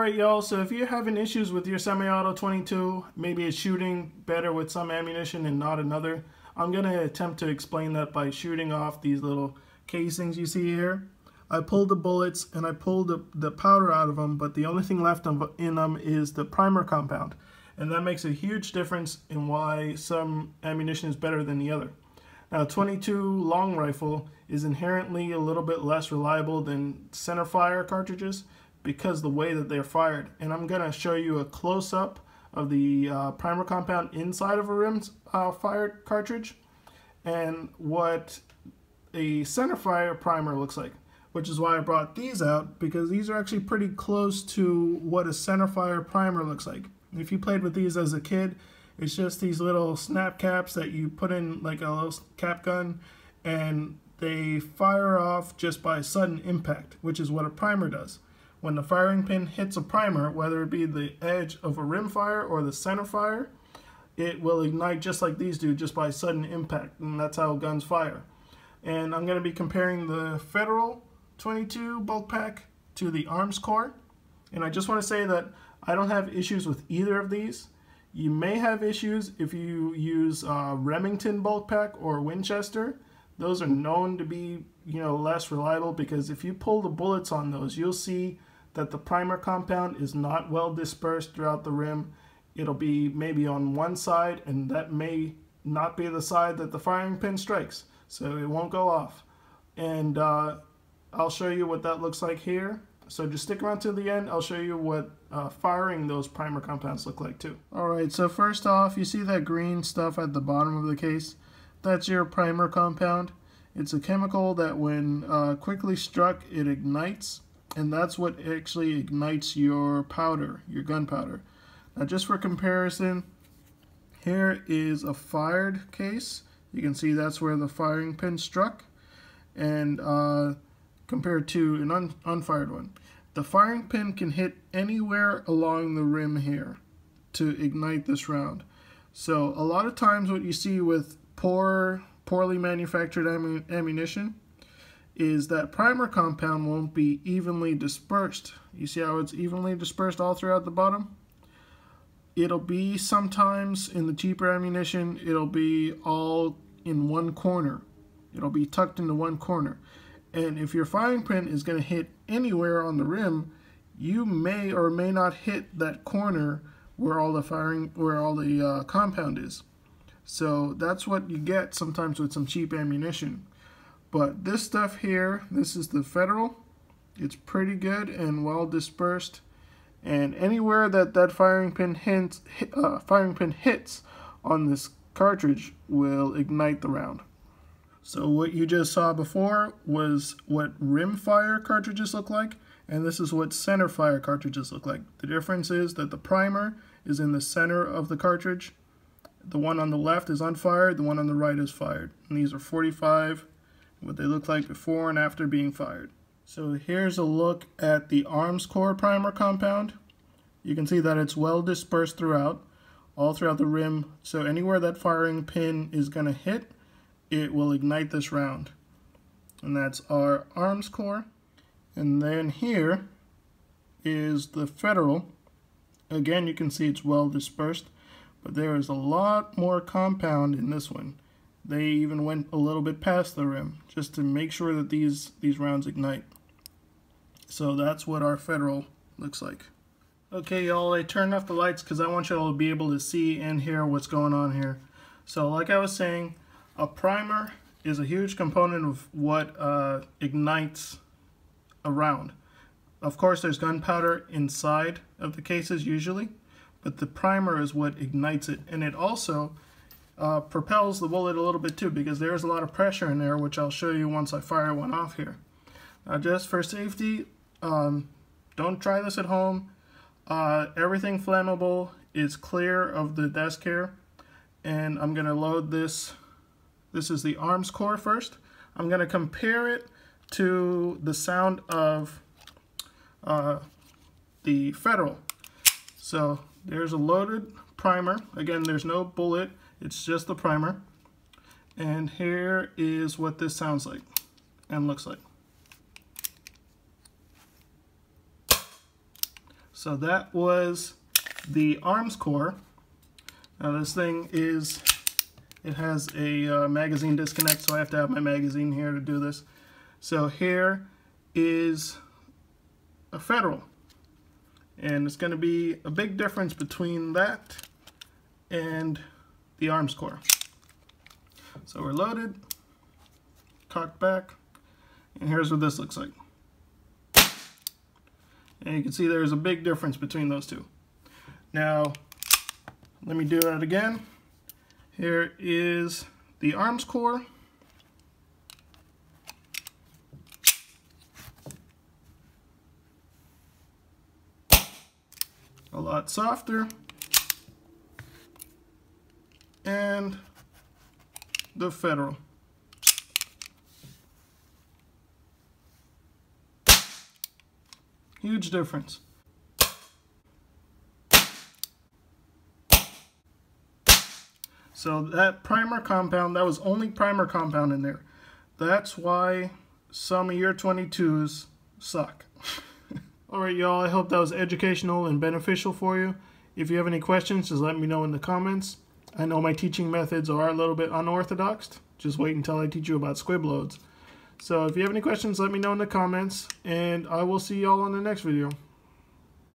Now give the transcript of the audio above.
Alright y'all, so if you're having issues with your semi-auto 22, maybe it's shooting better with some ammunition and not another, I'm going to attempt to explain that by shooting off these little casings you see here. I pulled the bullets and I pulled the powder out of them, but the only thing left in them is the primer compound. And that makes a huge difference in why some ammunition is better than the other. Now, 22 long rifle is inherently a little bit less reliable than center fire cartridges because the way that they're fired. And I'm going to show you a close-up of the primer compound inside of a rim fired cartridge and what a center fire primer looks like, which is why I brought these out, because these are actually pretty close to what a center fire primer looks like. If you played with these as a kid, it's just these little snap caps that you put in like a little cap gun, and they fire off just by sudden impact, which is what a primer does. When the firing pin hits a primer, whether it be the edge of a rim fire or the center fire, it will ignite just like these do, just by sudden impact, and that's how guns fire. And I'm going to be comparing the Federal 22 bulk pack to the Arms Corps, and I just want to say that I don't have issues with either of these. You may have issues if you use Remington bulk pack or Winchester. Those are known to be, less reliable, because if you pull the bullets on those, you'll see that the primer compound is not well dispersed throughout the rim. It'll be maybe on one side, and that may not be the side that the firing pin strikes, so it won't go off. And I'll show you what that looks like here. So just stick around to the end. I'll show you what firing those primer compounds look like too. Alright, so first off, you see that green stuff at the bottom of the case? That's your primer compound. It's a chemical that when quickly struck, it ignites, and that's what actually ignites your powder, your gunpowder. Now just for comparison, here is a fired case. You can see that's where the firing pin struck, and compared to an unfired one. The firing pin can hit anywhere along the rim here to ignite this round. So a lot of times what you see with poorly manufactured ammunition is that primer compound won't be evenly dispersed. You see how it's evenly dispersed all throughout the bottom? It'll be sometimes in the cheaper ammunition, it'll be all in one corner. It'll be tucked into one corner. And if your firing pin is going to hit anywhere on the rim, you may or may not hit that corner where all the compound is. So that's what you get sometimes with some cheap ammunition. But this stuff here, this is the Federal. It's pretty good and well dispersed. And anywhere that firing pin hits on this cartridge will ignite the round. So what you just saw before was what rimfire cartridges look like, and this is what center fire cartridges look like. The difference is that the primer is in the center of the cartridge. The one on the left is unfired, the one on the right is fired. And these are 45, what they look like before and after being fired. So here's a look at the Arms Corps primer compound. You can see that it's well dispersed throughout, all throughout the rim. So anywhere that firing pin is going to hit, it will ignite this round. And that's our Arms Corps. And then here is the Federal. Again, you can see it's well dispersed, but there is a lot more compound in this one. They even went a little bit past the rim just to make sure that these rounds ignite. So that's what our Federal looks like. Okay, y'all, I turned off the lights because I want y'all to be able to see and hear what's going on here. So like I was saying, a primer is a huge component of what ignites a round. Of course, there's gunpowder inside of the cases usually, but the primer is what ignites it. And it also propels the bullet a little bit too, because there's a lot of pressure in there, which I'll show you once I fire one off here. Now, just for safety, don't try this at home. Everything flammable is clear of the desk here, and I'm going to load this. This is the Arms Corps first. I'm going to compare it to the sound of the Federal. So there's a loaded primer. Again, there's no bullet, it's just the primer. And here is what this sounds like and looks like. So that was the arms core. Now this thing it has a magazine disconnect, so I have to have my magazine here to do this. So here is a federal, and it's going to be a big difference between that and the arms core. So we're loaded, cocked back, and here's what this looks like. And you can see there's a big difference between those two. Now, let me do that again. Here is the arms core. A lot softer. And the federal. Huge difference. So that primer compound, that was only primer compound in there. That's why some of your 22s suck. Alright y'all, I hope that was educational and beneficial for you. If you have any questions, just let me know in the comments. I know my teaching methods are a little bit unorthodox. Just wait until I teach you about squib loads. So if you have any questions, let me know in the comments, and I will see y'all on the next video.